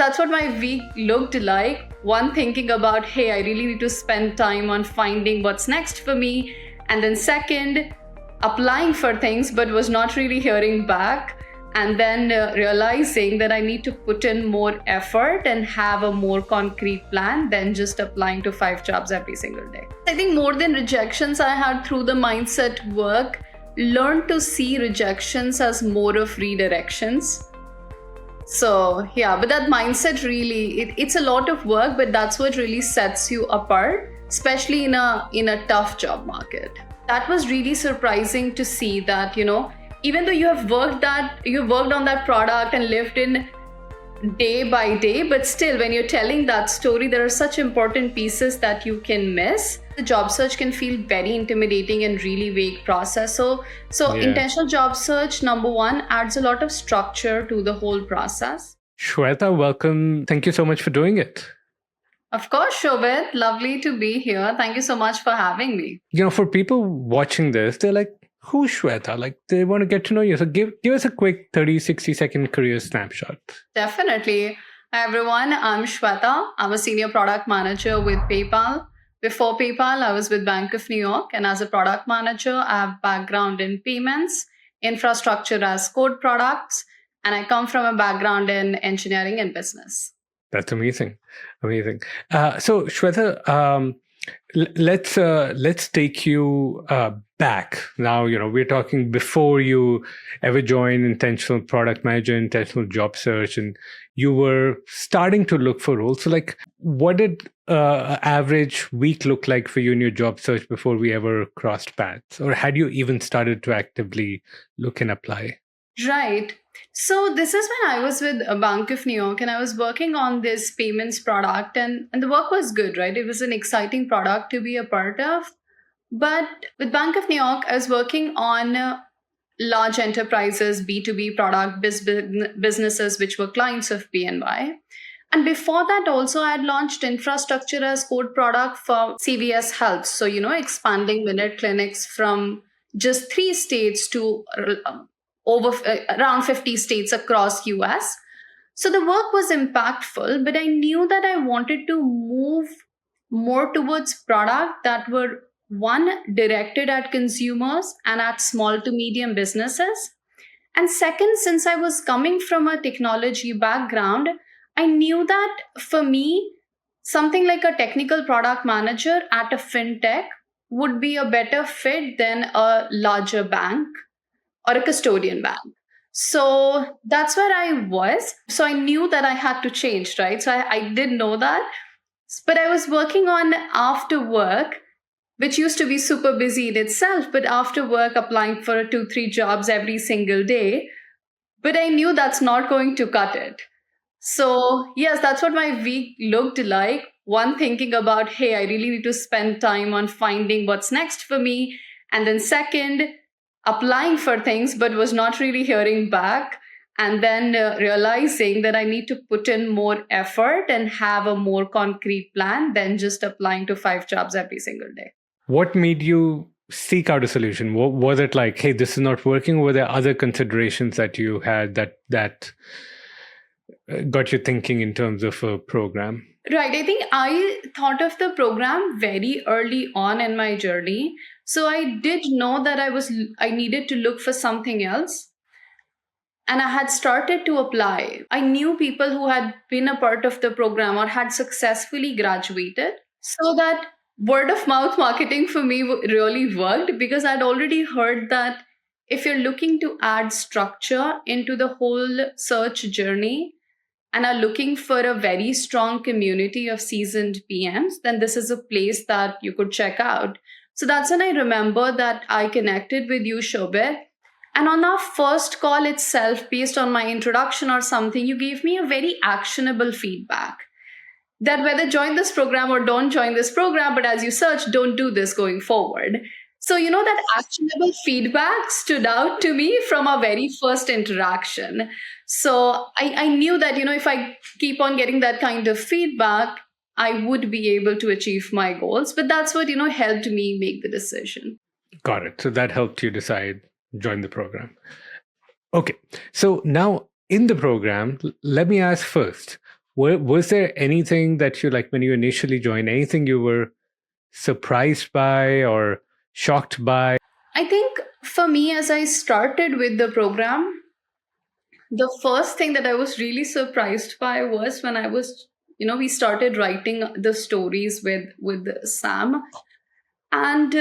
that's what my week looked like. One, thinking about, hey, I really need to spend time on finding what's next for me. And then second, applying for things, but was not really hearing back. And then realizing that I need to put in more effort and have a more concrete plan than just applying to 5 jobs every single day. I think more than rejections, I had through the mindset work, learned to see rejections as more of redirections. So yeah, but that mindset really, it's a lot of work, but that's what really sets you apart, especially in a tough job market. That was really surprising to see that, even though you have worked on that product and lived in day by day, but still when you're telling that story, there are such important pieces that you can miss. The job search can feel very intimidating and really vague process. So intentional job search, number one, adds a lot of structure to the whole process. Sweta, welcome. Thank you so much for doing it. Of course, Shobhit. Lovely to be here. Thank you so much for having me. For people watching this, they're like, who's Sweta? Like, they want to get to know you. So give us a quick 30, 60-second career snapshot. Definitely. Hi, everyone. I'm Sweta. I'm a senior product manager with PayPal. Before PayPal, I was with Bank of New York. And as a product manager, I have background in payments, infrastructure as code products, and I come from a background in engineering and business. That's amazing. Amazing. So, Sweta, let's take you back. Now, we're talking before you ever joined intentional product manager, intentional job search, and you were starting to look for roles. So like, what did an average week look like for you in your job search before we ever crossed paths? Or had you even started to actively look and apply? Right. So this is when I was with Bank of New York and I was working on this payments product and the work was good, right? It was an exciting product to be a part of. But with Bank of New York, I was working on large enterprises, B2B product businesses, which were clients of BNY. And before that also, I had launched infrastructure as code product for CVS Health. So, expanding minute clinics from just 3 states to around 50 states across US. So the work was impactful, but I knew that I wanted to move more towards product that were, one, directed at consumers and at small to medium businesses. And second, since I was coming from a technology background, I knew that for me, something like a technical product manager at a fintech would be a better fit than a larger bank or a custodian bank. So that's where I was. So I knew that I had to change, right? So I did know that. But I was working on after work, which used to be super busy in itself, but after work applying for 2-3 jobs every single day. But I knew that's not going to cut it. So yes, that's what my week looked like. One, thinking about, hey, I really need to spend time on finding what's next for me. And then second, applying for things, but was not really hearing back. And then realizing that I need to put in more effort and have a more concrete plan than just applying to 5 jobs every single day. What made you seek out a solution? Was it like, hey, this is not working? Or were there other considerations that you had that got you thinking in terms of a program? Right. I think I thought of the program very early on in my journey. So I did know that I needed to look for something else. And I had started to apply. I knew people who had been a part of the program or had successfully graduated. So that word of mouth marketing for me really worked because I'd already heard that if you're looking to add structure into the whole search journey and are looking for a very strong community of seasoned PMs, then this is a place that you could check out. So that's when I remember that I connected with you, Shobhit. And on our first call itself, based on my introduction or something, you gave me a very actionable feedback that whether join this program or don't join this program, but as you search, don't do this going forward. So, that actionable feedback stood out to me from our very first interaction. So I knew that, if I keep on getting that kind of feedback, I would be able to achieve my goals. But that's what, helped me make the decision. Got it. So that helped you decide, join the program. Okay. So now in the program, let me ask first, Was there anything that you, like when you initially joined, anything you were surprised by or shocked by? I think for me, as I started with the program, the first thing that I was really surprised by was when I was, we started writing the stories with Sam, and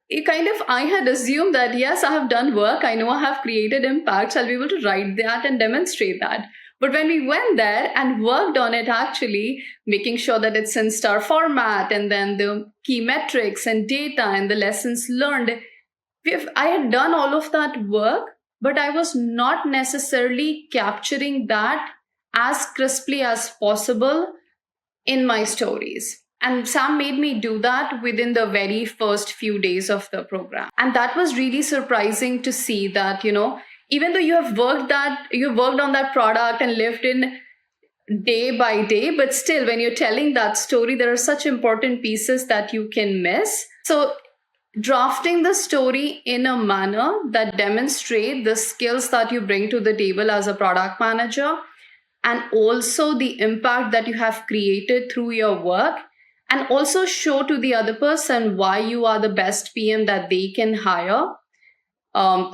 it kind of, I had assumed that yes, I have done work, I know I have created impacts, I'll be able to write that and demonstrate that. But when we went there and worked on it, actually making sure that it's in star format, and then the key metrics and data and the lessons learned, I had done all of that work, but I was not necessarily capturing that as crisply as possible in my stories. And Sam made me do that within the very first few days of the program. And that was really surprising to see that, even though you've worked on that product and lived in day by day, but still when you're telling that story, there are such important pieces that you can miss. So drafting the story in a manner that demonstrate the skills that you bring to the table as a product manager, and also the impact that you have created through your work, and also show to the other person why you are the best PM that they can hire,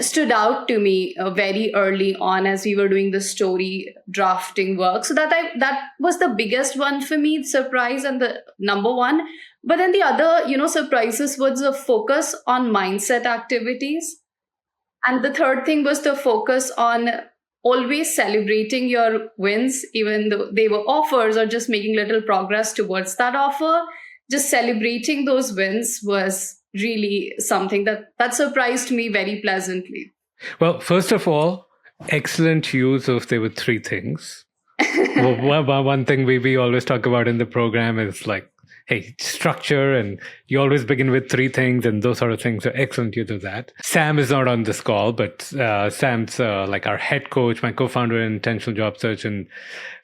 stood out to me very early on as we were doing the story drafting work. So that was the biggest one for me, surprise, and the number one. But then the other, surprises was the focus on mindset activities. And the third thing was the focus on always celebrating your wins, even though they were offers or just making little progress towards that offer. Just celebrating those wins was really something that surprised me very pleasantly. Well, first of all, excellent use of there were three things. One thing we always talk about in the program is like, hey, structure, and you always begin with three things, and those sort of things. So excellent use of that. Sam is not on this call, but Sam's like our head coach, my co-founder in Intentional Job Search. And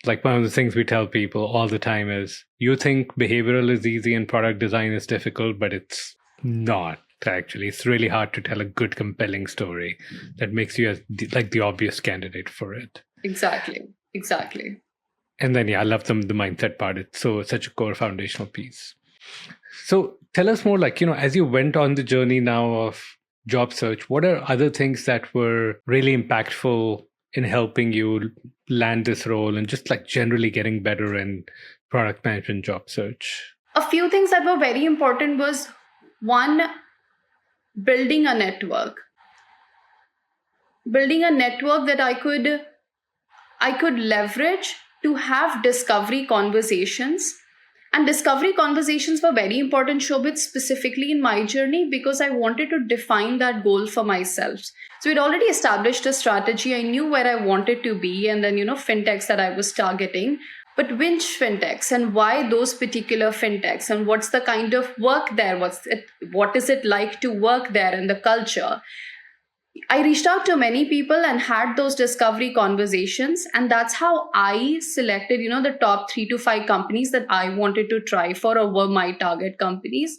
like one of the things we tell people all the time is, you think behavioral is easy and product design is difficult, but it's not. Actually, it's really hard to tell a good, compelling story that makes you like the obvious candidate for it. Exactly. And then, I love the mindset part. It's such a core foundational piece. So tell us more, like, as you went on the journey now of job search, what are other things that were really impactful in helping you land this role and just like generally getting better in product management job search? A few things that were very important was, one, building a network that I could leverage to have discovery conversations. And discovery conversations were very important, Shobhit, specifically in my journey, because I wanted to define that goal for myself. So we'd already established a strategy. I knew where I wanted to be, and then, fintechs that I was targeting. But which fintechs and why those particular fintechs, and what's the kind of work there? What is it like to work there, and the culture? I reached out to many people and had those discovery conversations. And that's how I selected, the top 3 to 5 companies that I wanted to try for, or were my target companies.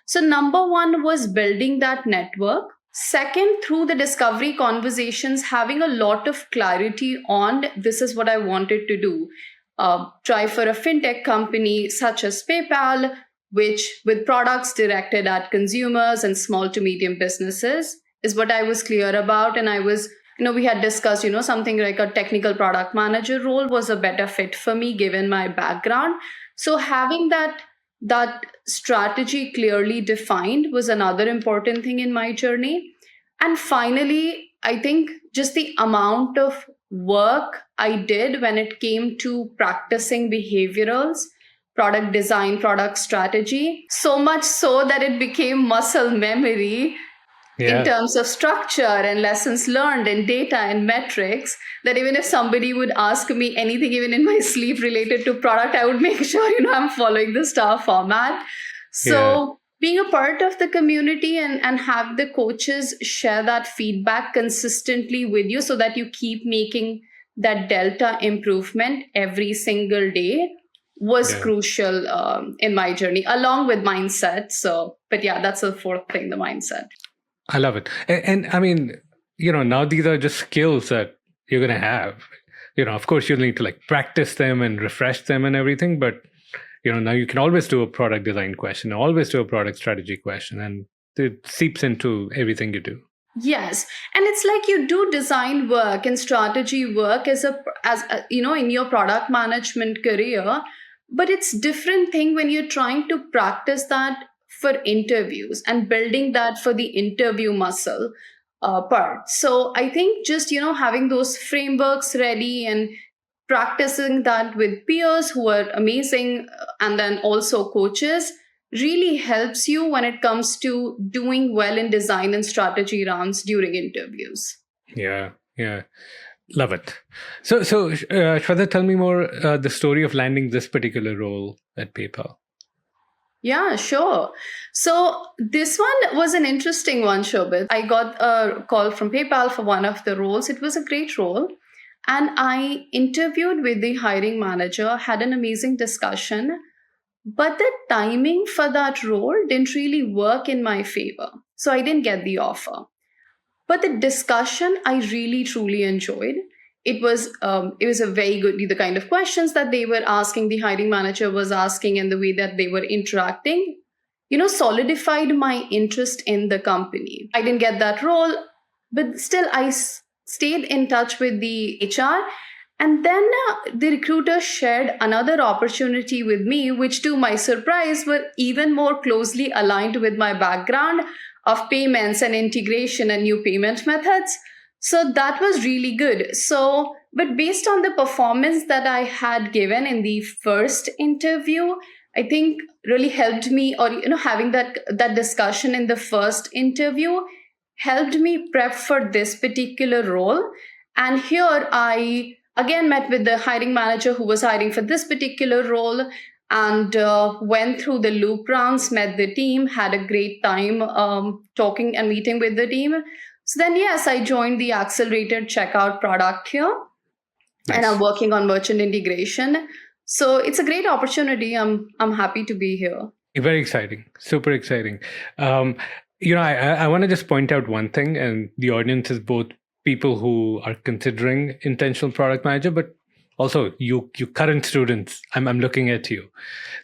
So number one was building that network. Second, through the discovery conversations, having a lot of clarity on this is what I wanted to do. Try for a fintech company such as PayPal, which with products directed at consumers and small to medium businesses, is what I was clear about. And I was, we had discussed, something like a technical product manager role was a better fit for me given my background. So having that strategy clearly defined was another important thing in my journey. And finally, I think just the amount of work I did when it came to practicing behaviorals, product design, product strategy, so much so that it became muscle memory. In terms of structure and lessons learned and data and metrics, that even if somebody would ask me anything, even in my sleep related to product, I would make sure, I'm following the star format. So being a part of the community and have the coaches share that feedback consistently with you so that you keep making that delta improvement every single day was crucial in my journey, along with mindset. So, but that's the fourth thing, the mindset. I love it. And I mean, now these are just skills that you're going to have. of course you'll need to like practice them and refresh them and everything, but now you can always do a product design question, always do a product strategy question, and it seeps into everything you do. Yes, and it's like you do design work and strategy work in your product management career, but it's different thing when you're trying to practice that for interviews and building that for the interview muscle part. So I think just having those frameworks ready and practicing that with peers who are amazing, and then also coaches, really helps you when it comes to doing well in design and strategy rounds during interviews. Yeah, yeah. Love it. So Shweta, tell me more the story of landing this particular role at PayPal. Yeah, sure. So this one was an interesting one, Shobhit. I got a call from PayPal for one of the roles. It was a great role. And I interviewed with the hiring manager, had an amazing discussion, but the timing for that role didn't really work in my favor. So I didn't get the offer. But the discussion I really truly enjoyed. It was a very good, the kind of questions that they were asking, the hiring manager was asking, and the way that they were interacting, solidified my interest in the company. I didn't get that role, but still stayed in touch with the HR. And then the recruiter shared another opportunity with me, which to my surprise were even more closely aligned with my background of payments and integration and new payment methods. So that was really good. So, but based on the performance that I had given in the first interview, I think really helped me, or having that discussion in the first interview helped me prep for this particular role. And here I again met with the hiring manager who was hiring for this particular role, and went through the loop rounds, met the team, had a great time talking and meeting with the team. So then, yes, I joined the accelerated checkout product here, and I'm Nice. working on merchant integration. So it's a great opportunity. I'm happy to be here. Very exciting. Super exciting. I want to just point out one thing, and the audience is both people who are considering intentional product manager, but also you current students. I'm looking at you.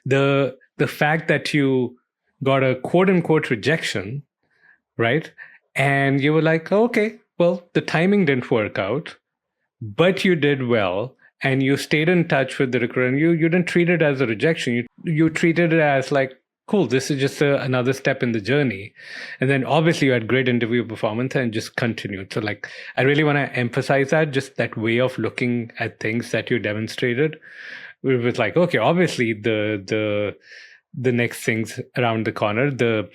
The fact that you got a quote unquote rejection, right? And you were like, oh, okay, well, the timing didn't work out, but you did well, and you stayed in touch with the recruiter, and you didn't treat it as a rejection. You treated it as like, cool, this is just another step in the journey. And then obviously you had great interview performance and just continued. So like, I really want to emphasize that, just that way of looking at things that you demonstrated. It was like, okay, obviously the next thing's around the corner. The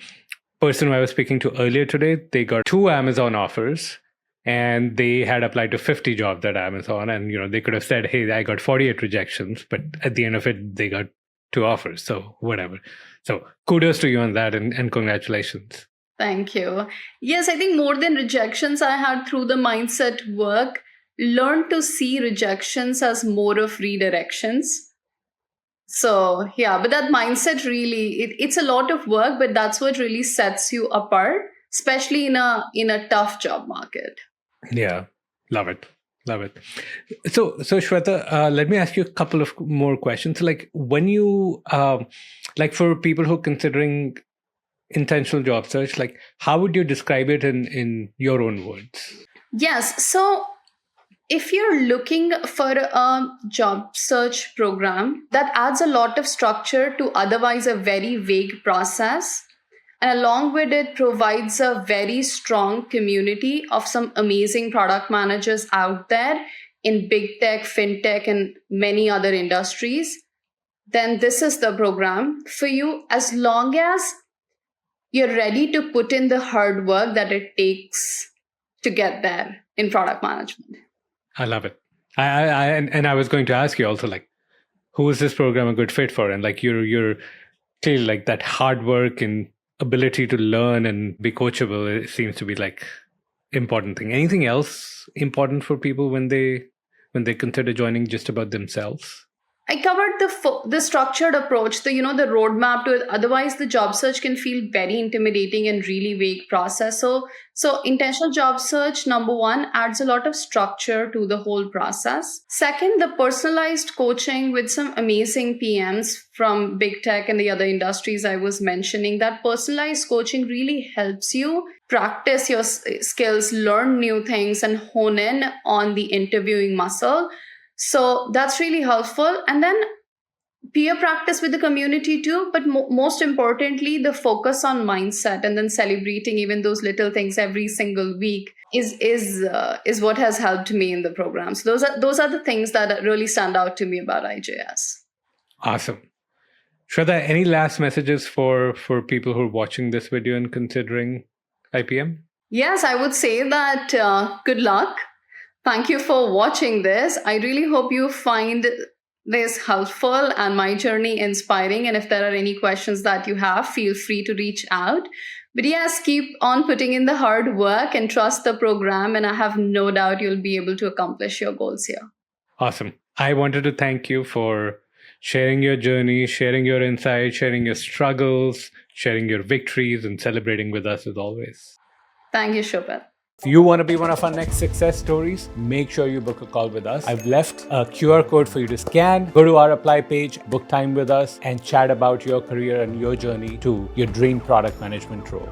person who I was speaking to earlier today, they got 2 Amazon offers, and they had applied to 50 jobs at Amazon. And, they could have said, hey, I got 48 rejections, but at the end of it, they got 2 offers. So whatever. So kudos to you on that, and congratulations. Thank you. Yes, I think more than rejections, I had through the mindset work learned to see rejections as more of redirections. So yeah, but that mindset really, it's a lot of work, but that's what really sets you apart, especially in a tough job market. Yeah, love it. Love it. So Shweta, let me ask you a couple of more questions. Like when you, like for people who are considering intentional job search, like how would you describe it in your own words? Yes. So if you're looking for a job search program that adds a lot of structure to otherwise a very vague process, and along with it provides a very strong community of some amazing product managers out there in big tech, fintech, and many other industries, then this is the program for you, as long as you're ready to put in the hard work that it takes to get there in product management. I love it. And I was going to ask you also, like, who is this program a good fit for? And like you're clearly like that hard work and ability to learn and be coachable, it seems to be like important thing. Anything else important for people when they consider joining just about themselves? I covered the structured approach, the roadmap to it. Otherwise, the job search can feel very intimidating and really vague process. So intentional job search, number one, adds a lot of structure to the whole process. Second, the personalized coaching with some amazing PMs from big tech and the other industries I was mentioning. That personalized coaching really helps you practice your skills, learn new things, and hone in on the interviewing muscle. So that's really helpful. And then peer practice with the community too, but most importantly, the focus on mindset and then celebrating even those little things every single week is what has helped me in the program. So those are the things that really stand out to me about IJS. Awesome. Shweta, any last messages for people who are watching this video and considering IPM? Yes, I would say that good luck. Thank you for watching this. I really hope you find this helpful and my journey inspiring. And if there are any questions that you have, feel free to reach out. But yes, keep on putting in the hard work and trust the program. And I have no doubt you'll be able to accomplish your goals here. Awesome. I wanted to thank you for sharing your journey, sharing your insights, sharing your struggles, sharing your victories, and celebrating with us as always. Thank you, Shobhit. If you want to be one of our next success stories, make sure you book a call with us. I've left a QR code for you to scan. Go to our apply page, book time with us, and chat about your career and your journey to your dream product management role.